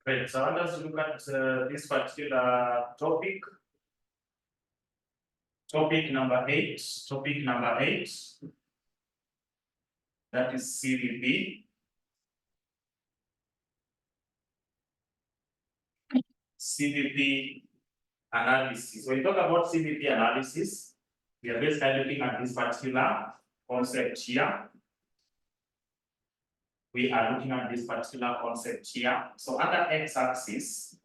Great. So let us look at this particular topic. Topic number 8. Topic number 8. That is CPA. CPA analysis. When we talk about CPA analysis, we are basically looking at this particular concept here. We are looking at this particular concept here. So under x-axis,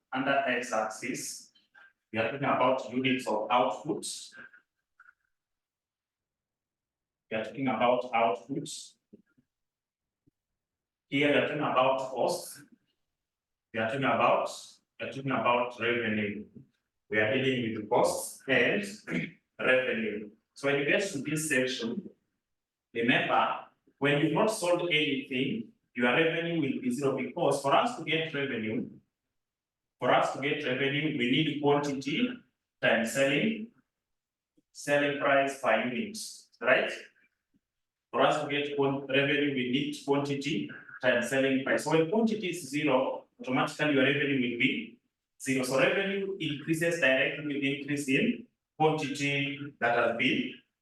we are talking about units of output. We are talking about output. Here we are talking about cost. We are talking about revenue. We are dealing with costs and revenue. So when you get to this section, remember, when you've not sold anything, your revenue will be zero, because for us to get revenue, we need quantity times selling price per unit, right? For us to get revenue, we need quantity times selling price. So when quantity is zero, automatically your revenue will be zero. So revenue increases directly with increase in quantity that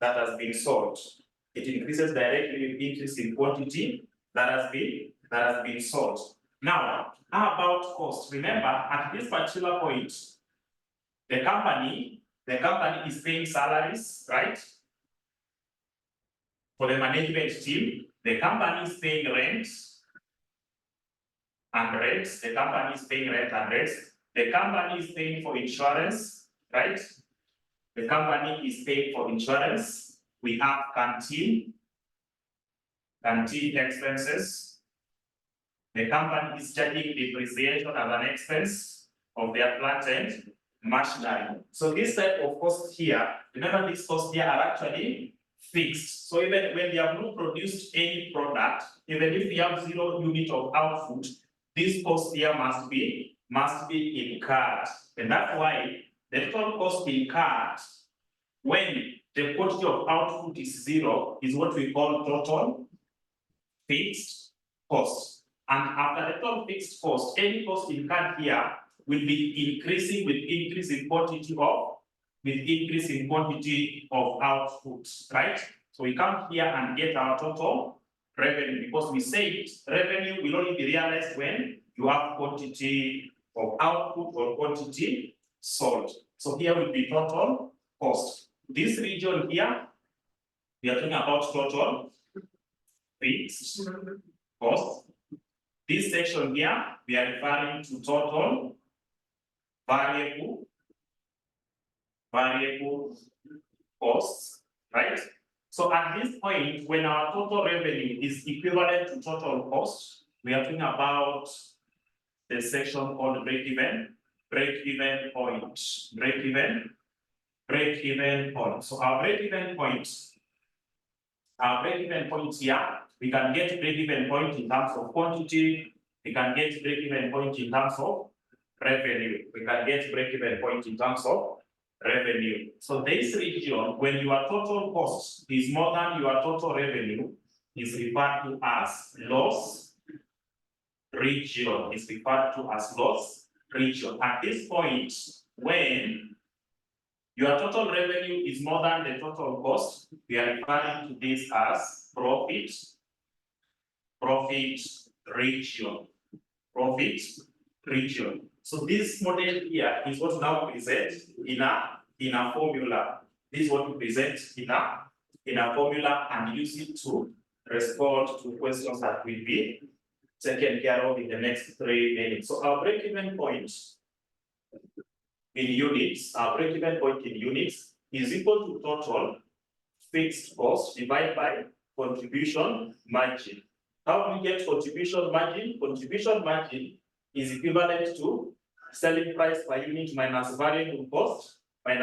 has been sold. It increases directly with increase in quantity that has been sold. Now, how about cost? Remember, at this particular point, the company is paying salaries, right? For the management team, the company is paying rent and rates. The company is paying rent and rates. The company is paying for insurance, right? The company is paying for insurance. We have canteen expenses. The company is charging depreciation as an expense of their plant and machinery. So this type of cost here, remember these costs here are actually fixed. So even when they have not produced any product, even if we have 0 unit of output, this cost here must be incurred. And that's why the total cost incurred when the quantity of output is 0 is what we call total fixed cost. And after the total fixed cost, any cost incurred here will be increasing with increase in quantity of output, right? So we come here and get our total revenue, because we say revenue will only be realized when you have quantity of output or quantity sold. So here will be total cost. This region here, we are talking about total fixed cost. This section here, we are referring to total variable costs, right? So at this point, when our total revenue is equivalent to total cost, we are talking about the section called break-even point. Break-even point. So our break-even point here, we can get break-even point in terms of quantity. We can get break-even point in terms of revenue. We can get break-even point in terms of revenue. So this region, when your total cost is more than your total revenue, is referred to as loss region. Is referred to as loss region. At this point, when your total revenue is more than the total cost, we are referring to this as profit region. Profit region. So this model here is what now presents in a formula. This is what we present in a formula and use it to respond to questions that will be taken care of in the next 3 minutes. So our break-even point in units, is equal to total fixed cost divided by contribution margin. How do we get contribution margin? Contribution margin is equivalent to selling price per unit minus variable cost per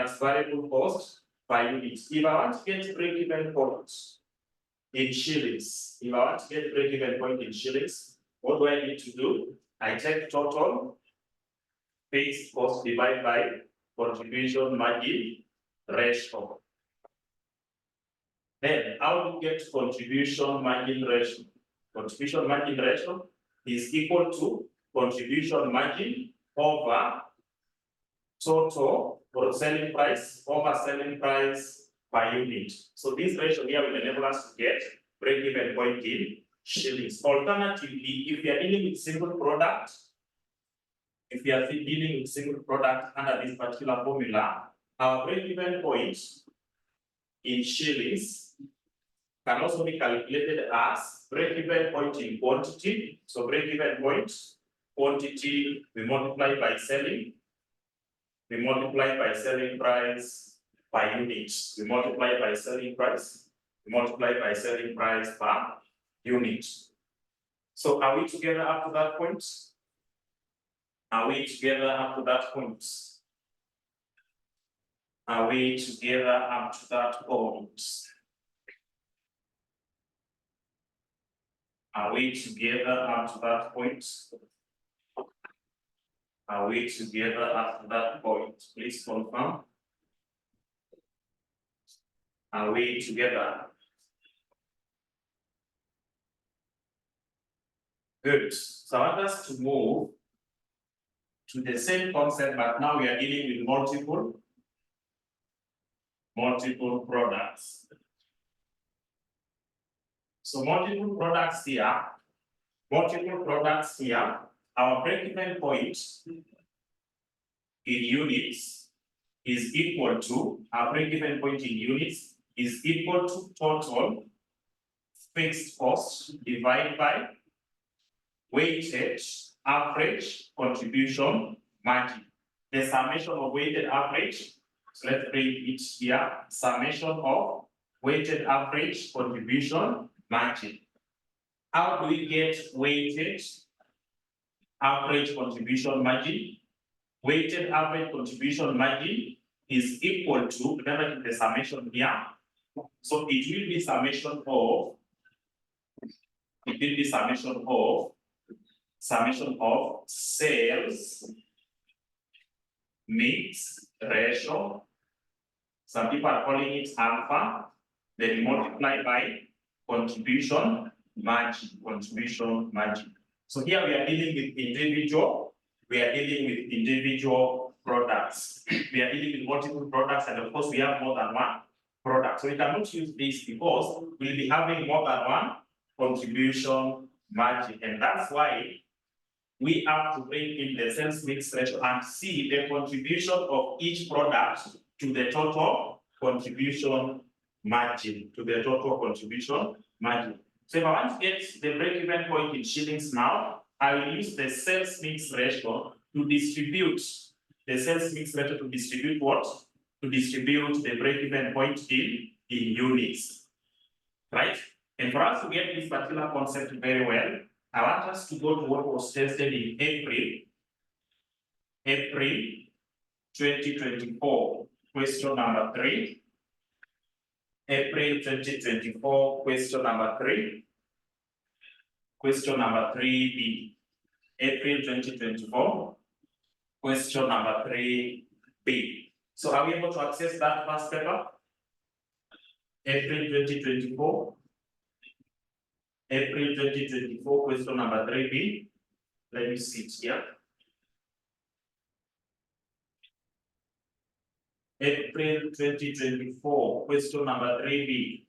unit. If I want to get break-even point in shillings, what do I need to do? I take total fixed cost divided by contribution margin ratio. Then how do you get contribution margin ratio? Contribution margin ratio is equal to contribution margin over total or selling price over selling price per unit. So this ratio here will enable us to get break-even point in shillings. Alternatively, if we are dealing with single product, under this particular formula, our break-even point in shillings can also be calculated as break-even point in quantity. So break-even point quantity we multiply by selling price per unit. We multiply by selling price per unit. So are we together up to that point? Are we together up to that point? Are we together up to that point? Are we together up to that point? Are we together up to that point? Please confirm. Are we together? Good. So I want us to move to the same concept, but now we are dealing with multiple products. So multiple products here, our break-even point in units is equal to, total fixed cost divided by weighted average contribution margin. The summation of weighted average, so let's bring it here, summation of weighted average contribution margin. How do we get weighted average contribution margin? Weighted average contribution margin is equal to, remember the summation here, so it will be summation of sales mix ratio. Some people are calling it alpha, then multiply by contribution margin. So here we are dealing with individual products. We are dealing with multiple products, and of course we have more than one product. So we cannot use this because we'll be having more than one contribution margin, and that's why we have to bring in the sales mix ratio and see the contribution of each product to the total contribution margin. So if I want to get the break-even point in shillings now, I will use the sales mix ratio to distribute what? To distribute the break-even point in units, right? And for us to get this particular concept very well, I want us to go to what was tested in April 2024, question number 3. April 2024, question number 3. Question number 3b. April 2024, question number 3b. So are we able to access that past paper? April 2024. April 2024, question number 3b. Let me see it here. April 2024, question number 3b.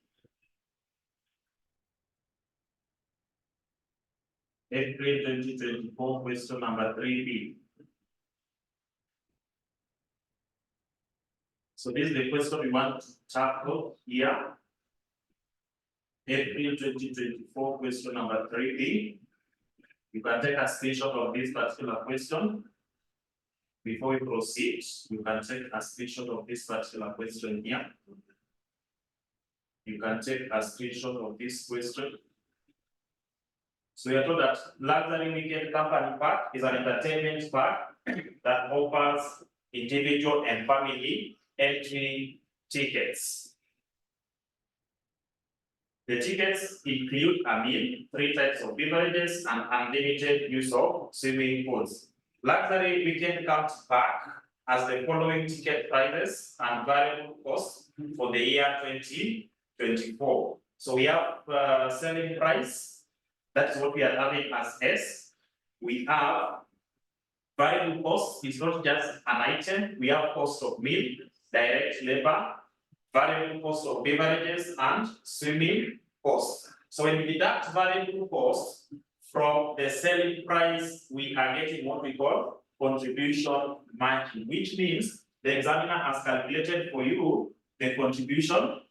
April 2024, question number 3b. So this is the question we want to tackle here. April 2024, question number 3b. You can take a screenshot of this particular question. Before we proceed, you can take a screenshot of this particular question here. You can take a screenshot of this question. So we are told that Luxury Weekend Company Park is an entertainment park that offers individual and family entry tickets. The tickets include a meal, 3 types of beverages, and unlimited use of swimming pools. Luxury Weekend Park has the following ticket prices and variable costs for the year 2024. So we have selling price. That's what we are having as S. we have variable cost. It's not just an item. We have cost of meal, direct labor, variable cost of beverages, and swimming cost. So when we deduct variable cost from the selling price, we are getting what we call contribution margin, which means the examiner has calculated for you the contribution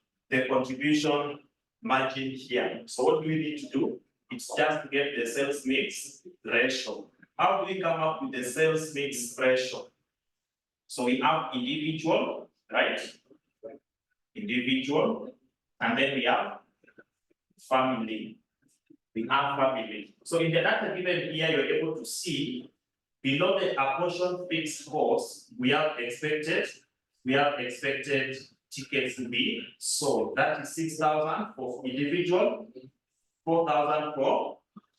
margin here. So what do we need to do? It's just to get the sales mix ratio. How do we come up with the sales mix ratio? So we have individual, right? Individual, and then we have family. We have family. So in the data given here, you're able to see below the apportioned fixed cost, we have expected tickets to be sold. That is 6,000 for individual, 4,000 for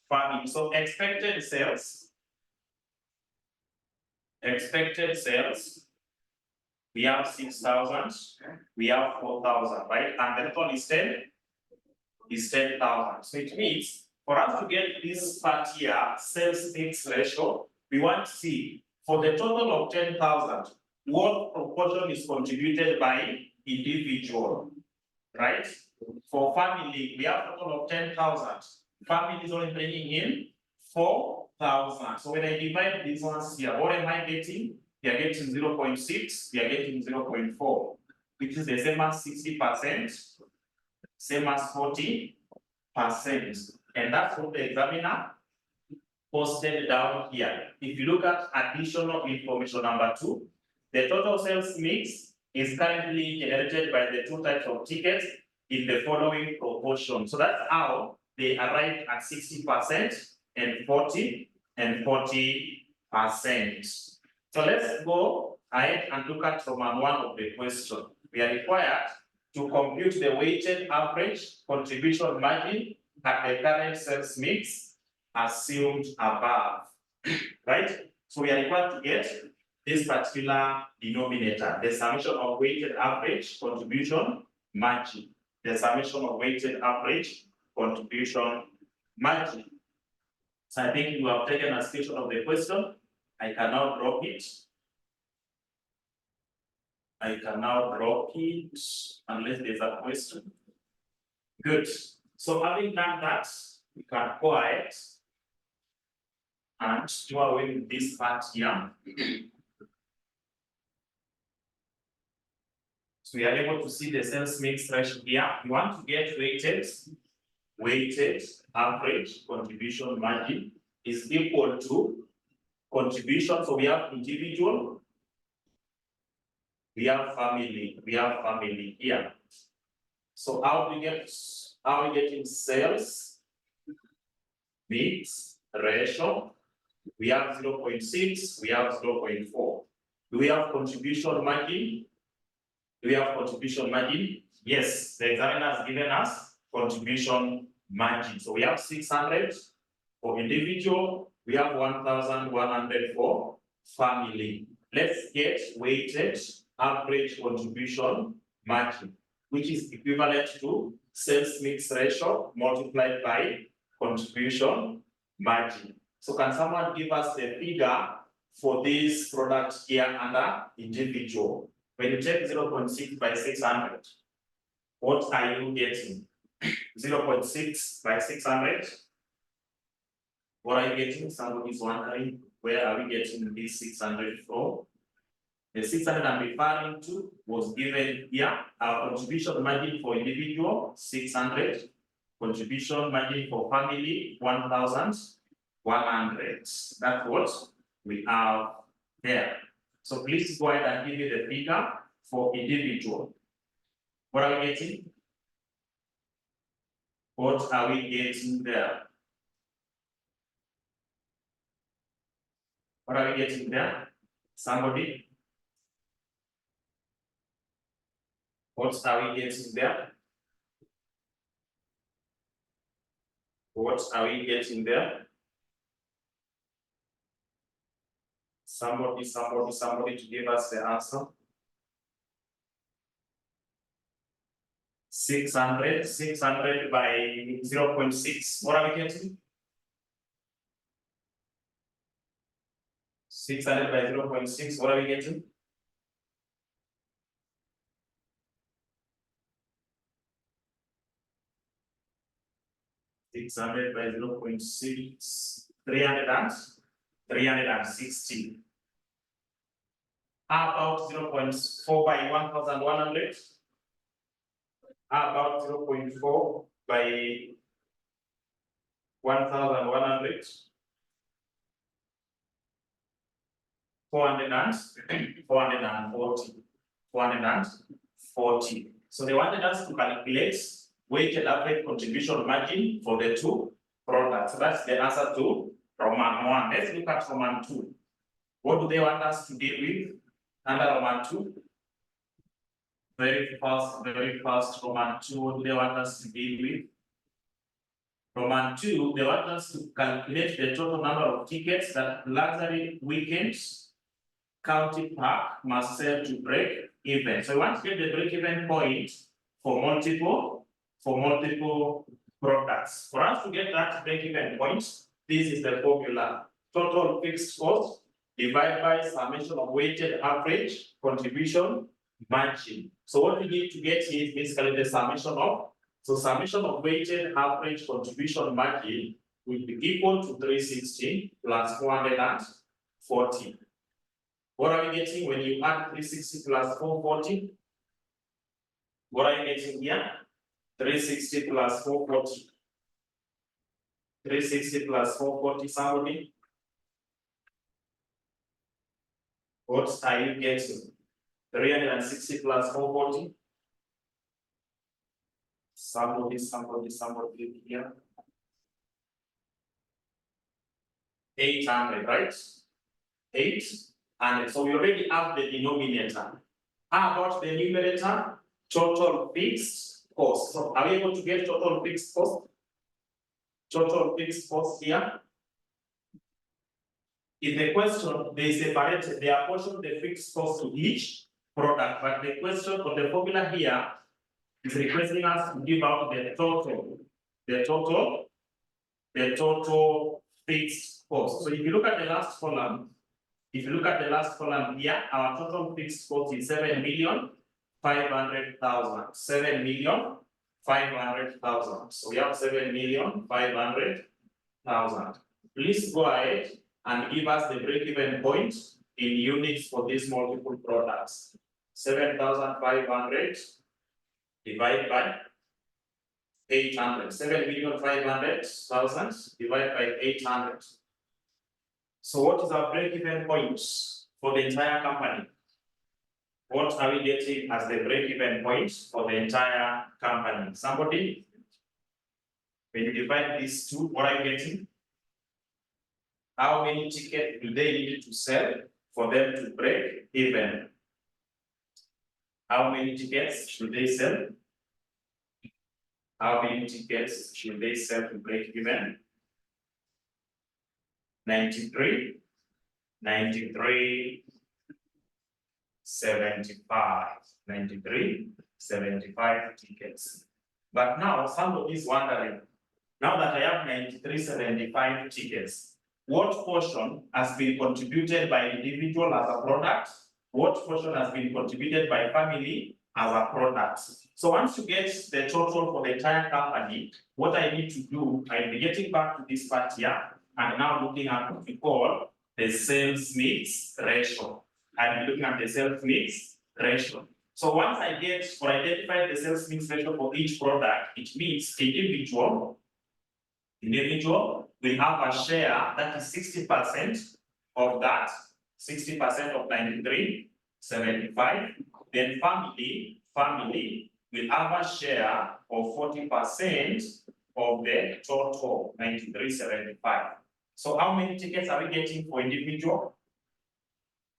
family. So expected sales, we have 6,000, we have 4,000, right? And the total is 10,000. So it means for us to get this part here, sales mix ratio, we want to see for the total of 10,000, what proportion is contributed by individual, right? For family, we have a total of 10,000. Family is only bringing in 4,000. So when I divide these ones here, what am I getting? We are getting 0.6, we are getting 0.4, which is the same as 60%, same as 40%. And that's what the examiner posted down here. If you look at additional information number 2, the total sales mix is currently generated by the two types of tickets in the following proportion. So that's how they arrived at 60% and 40%. So let's go ahead and look at Roman 1 of the question. We are required to compute the weighted average contribution margin at the current sales mix assumed above, right? So we are required to get this particular denominator, the summation of weighted average contribution margin, the summation of weighted average contribution margin. So I think you have taken a screenshot of the question. I can now drop it. Unless there's a question. Good. So having done that, we can go ahead and do away with this part here. So we are able to see the sales mix ratio here. We want to get weighted average contribution margin is equal to contribution. So we have individual, we have family here. So how we getting sales mix ratio? We have 0.6, we have 0.4. Do we have contribution margin? Yes, the examiner has given us contribution margin. So we have 600 for individual, we have 1,100 for family. Let's get weighted average contribution margin, which is equivalent to sales mix ratio multiplied by contribution margin. So can someone give us the figure for this product here under individual? When you take 0.6 by 600, what are you getting? 0.6 by 600. What are you getting? Somebody is wondering, where are we getting this 600 from? The 600 I'm referring to was given here. Our contribution margin for individual, 600. Contribution margin for family, 1,100. That's what we have there. So please go ahead and give me the figure for individual. What are we getting? What are we getting there? What are we getting there? Somebody? What are we getting there? What are we getting there? Somebody to give us the answer. 600 by 0.6. What are we getting? 600 by 0.6, what are we getting? Six hundred by 0.6, 360. How about 0.4 by 1,100? How about 0.4 by 1,100? 440. So they wanted us to calculate weighted average contribution margin for the two products. So that's the answer to Roman 1. Let's look at Roman 2. What do they want us to deal with under Roman 2? Very fast, Roman 2. What do they want us to deal with? Roman 2, they want us to calculate the total number of tickets that luxury weekends county park must sell to break even. So we want to get the break even point for multiple products. For us to get that break even point, this is the formula: total fixed cost divided by summation of weighted average contribution margin. So what we need to get is basically the summation of, summation of weighted average contribution margin will be equal to 360 plus 440. What are we getting when you add 360 plus 440? What are you getting here? 360 plus 440. 360 plus 440, somebody? What are you getting? 360 plus 440? Somebody here. 800, right? 800. So we already have the denominator. How about the numerator? Total fixed cost. So are we able to get total fixed cost? Total fixed cost here. In the question, they separate, they apportion the fixed cost to each product, but the question or the formula here is requesting us to give out the total fixed cost. So if you look at the last column, here, our total fixed cost is 7,500,000. 7,500,000. So we have 7,500,000. Please go ahead and give us the break-even point in units for these multiple products. 7,500 divided by 800. 7,500,000 divided by 800. So what is our break-even point for the entire company? What are we getting as the break-even point for the entire company? Somebody, when you divide these two, what are you getting? How many tickets do they need to sell for them to break even? How many tickets should they sell? How many tickets should they sell to break even? 93, 75, 93, 75 tickets. But now somebody is wondering, now that I have 93, 75 tickets, what portion has been contributed by individual as a product? What portion has been contributed by family as a product? So once you get the total for the entire company, what I need to do, I'll be getting back to this part here and now looking at what we call the sales mix ratio. I'll be looking at the sales mix ratio. So once I get or identify the sales mix ratio for each product, it means individual will have a share that is 60% of that, 60% of 93, 75. Then family will have a share of 40% of the total 93, 75. So how many tickets are we getting for individual?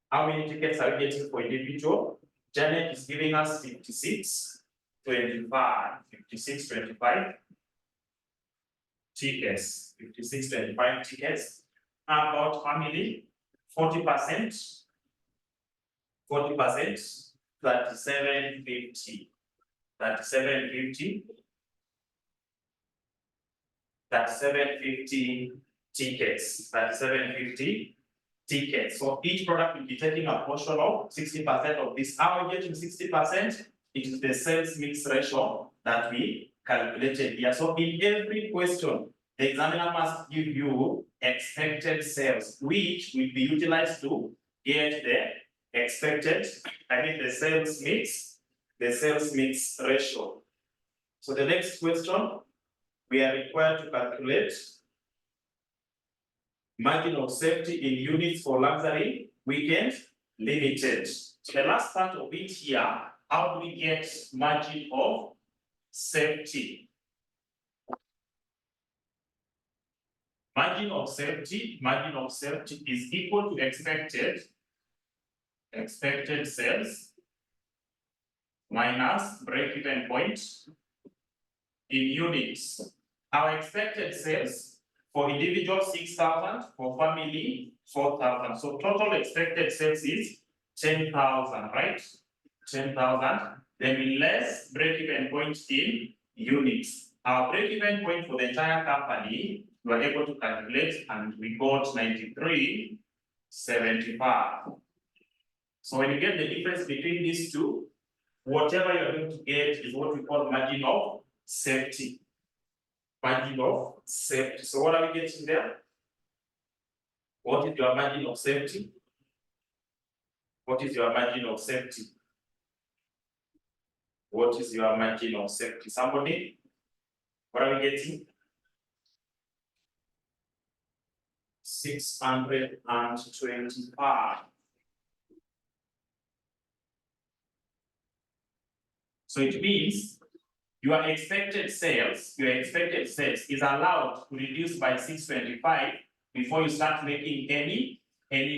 How many tickets are we getting for individual? Janet is giving us 56, 25, 56, 25 tickets, 56, 25 tickets. How about family? 40%, 3750, 3750, 3750 tickets, 3750 tickets. So each product will be taking a portion of 60% of this. How are we getting 60%? It is the sales mix ratio that we calculated here. So in every question, the examiner must give you expected sales, which will be utilized to get the expected, the sales mix ratio. So the next question, we are required to calculate margin of safety in units for luxury weekend limited. So the last part of it here, how do we get margin of safety? Margin of safety is equal to expected sales minus break-even point in units. Our expected sales for individual 6,000, for family 4,000. So total expected sales is 10,000, right? 10,000. Then we less break-even point in units. Our break-even point for the entire company, we were able to calculate, and we got 93.75. So when you get the difference between these two, whatever you're going to get is what we call margin of safety. Margin of safety. So what are we getting there? What is your margin of safety? What is your margin of safety? What is your margin of safety? Somebody? What are we getting? 625. So it means your expected sales is allowed to reduce by 625 before you start making any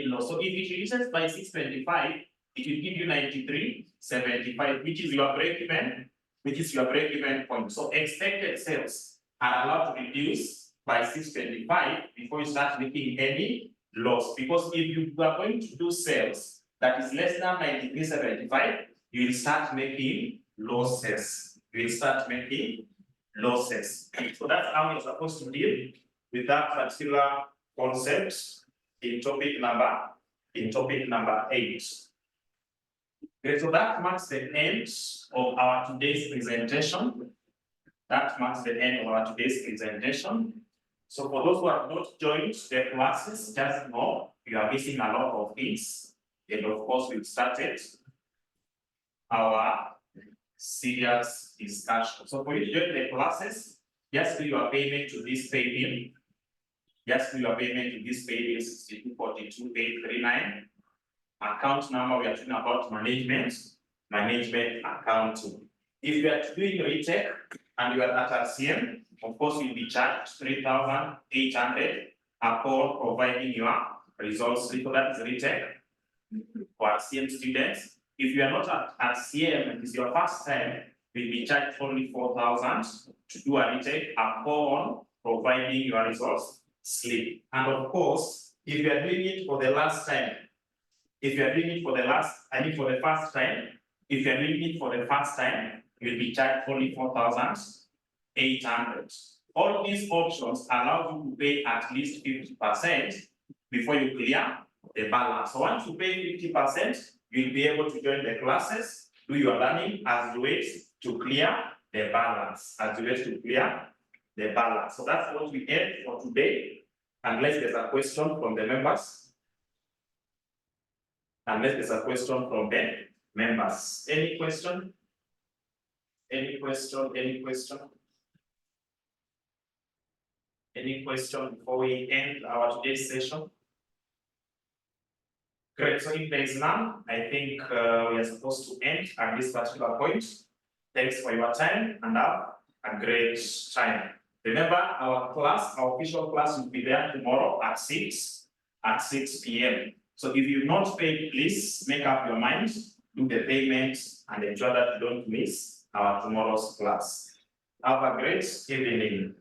loss. So if it reduces by 625, it will give you 93.75, which is your break-even point. So expected sales are allowed to reduce by 625 before you start making any loss. Because if you are going to do sales that is less than 93.75, you will start making losses. So that's how you're supposed to deal with that particular concept in topic number 8. Okay, so that marks the end of our today's presentation. So for those who have not joined the classes, just know you are missing a lot of things. And of course, we've started our serious discussion. So for you to join the classes, just do your payment to this pay bill. 6242,839. Account number, we are talking about management accounting. If you are doing retake and you are at RCM, of course you'll be charged 3,800 upon providing your results slip. So that is retake for RCM students. If you are not at RCM and it's your first time, you'll be charged only 4,000 to do a retake upon providing your results slip. And of course, if you are doing it for the first time, you'll be charged only 4,800. All these options allow you to pay at least 50% before you clear the balance. So once you pay 50%, you'll be able to join the classes, do your learning as you wait to clear the balance. So that's what we have for today. Unless there's a question from the members. Any question? Any question before we end our today's session? Great. So if there is none, I think we are supposed to end at this particular point. Thanks for your time and have a great time. Remember, our official class will be there tomorrow at 6 p.m. So if you've not paid, please make up your mind, do the payment, and ensure that you don't miss our tomorrow's class. Have a great evening.